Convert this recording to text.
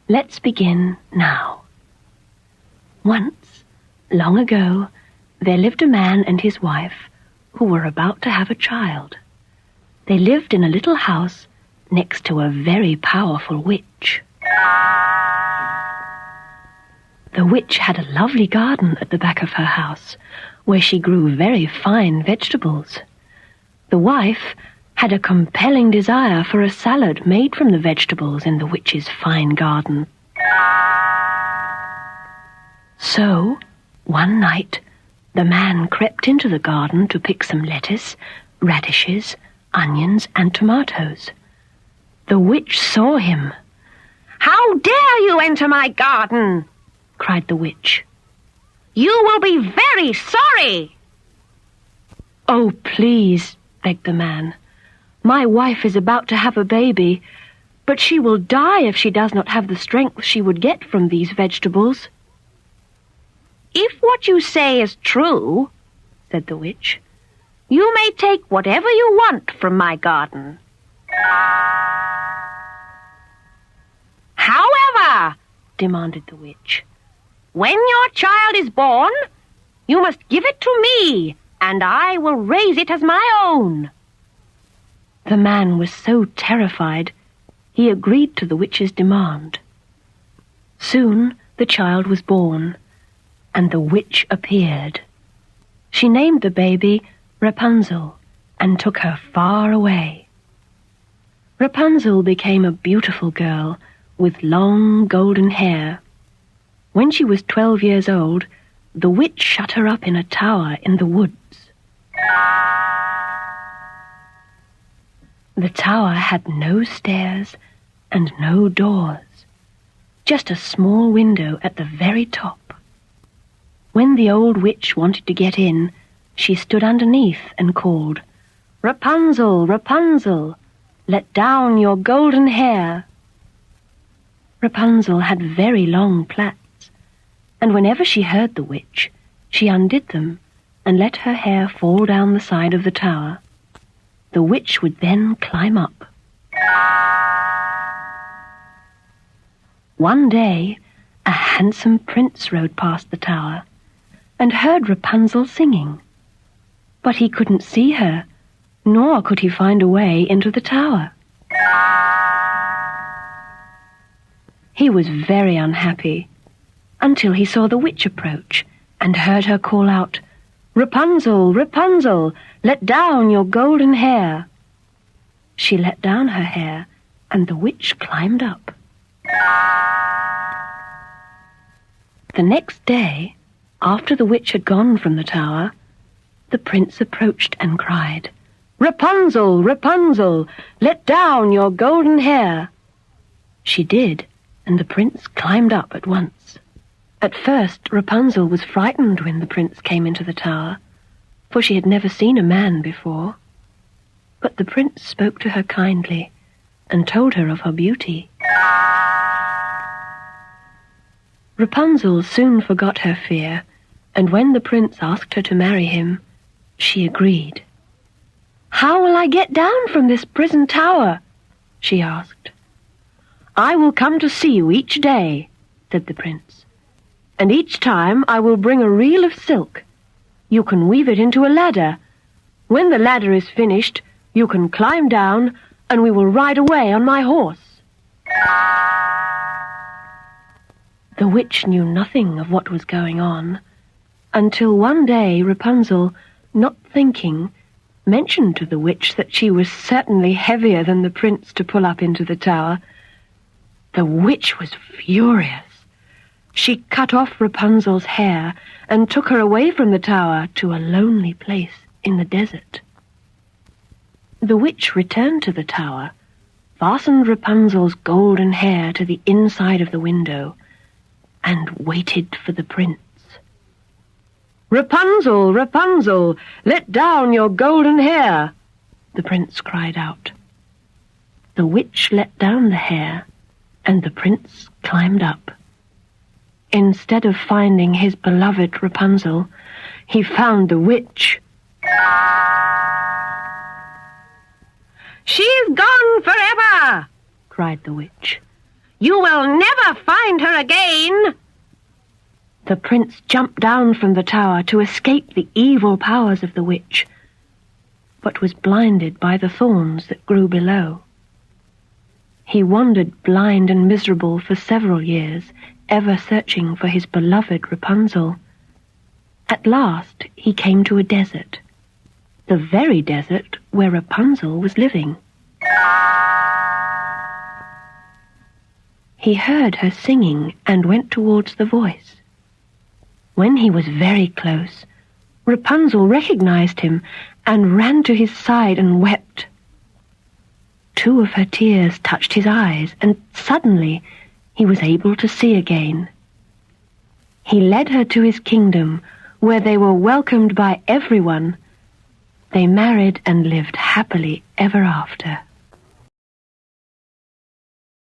Let's begin now. Once, long ago, there lived a man and his wife who were about to have a child. They lived in a little house next to a very powerful witch. The witch had a lovely garden at the back of her house, where she grew very fine vegetables. The wife had a compelling desire for a salad made from the vegetables in the witch's fine garden. So, one night, the man crept into the garden to pick some lettuce, radishes, onions, and tomatoes. The witch saw him. "How dare you enter my garden?" cried the witch. "You will be very sorry." "Oh, please," begged the man. "My wife is about to have a baby, but she will die if she does not have the strength she would get from these vegetables." "If what you say is true," said the witch, "you may take whatever you want from my garden. However," demanded the witch, "when your child is born, you must give it to me, and I will raise it as my own." The man was so terrified, he agreed to the witch's demand. Soon the child was born, and the witch appeared. She named the baby Rapunzel and took her far away. Rapunzel became a beautiful girl with long golden hair. When she was 12 years old, the witch shut her up in a tower in the woods. The tower had no stairs and no doors, just a small window at the very top. When the old witch wanted to get in, she stood underneath and called, "Rapunzel, Rapunzel, let down your golden hair." Rapunzel had very long plaits, and whenever she heard the witch, she undid them and let her hair fall down the side of the tower. The witch would then climb up. One day, a handsome prince rode past the tower and heard Rapunzel singing. But he couldn't see her, nor could he find a way into the tower. He was very unhappy until he saw the witch approach and heard her call out, "Rapunzel, Rapunzel, let down your golden hair." She let down her hair, and the witch climbed up. The next day, after the witch had gone from the tower, the prince approached and cried, "Rapunzel, Rapunzel, let down your golden hair." She did, and the prince climbed up at once. At first, Rapunzel was frightened when the prince came into the tower, for she had never seen a man before. But the prince spoke to her kindly and told her of her beauty. Rapunzel soon forgot her fear, and when the prince asked her to marry him, she agreed. "How will I get down from this prison tower?" she asked. "I will come to see you each day," said the prince, "and each time I will bring a reel of silk. You can weave it into a ladder. When the ladder is finished, you can climb down, and we will ride away on my horse." The witch knew nothing of what was going on, until one day Rapunzel, not thinking, mentioned to the witch that she was certainly heavier than the prince to pull up into the tower. The witch was furious. She cut off Rapunzel's hair and took her away from the tower to a lonely place in the desert. The witch returned to the tower, fastened Rapunzel's golden hair to the inside of the window, and waited for the prince. "Rapunzel, Rapunzel, let down your golden hair," the prince cried out. The witch let down the hair, and the prince climbed up. Instead of finding his beloved Rapunzel, he found the witch. "She's gone forever," cried the witch. You will never find her again." The prince jumped down from the tower to escape the evil powers of the witch, but was blinded by the thorns that grew below. He wandered blind and miserable for several years, ever searching for his beloved Rapunzel. At last he came to a desert, the very desert where Rapunzel was living. He heard her singing and went towards the voice. When he was very close, Rapunzel recognized him and ran to his side and wept. 2 of her tears touched his eyes, and suddenly he was able to see again. He led her to his kingdom, where they were welcomed by everyone. They married and lived happily ever after.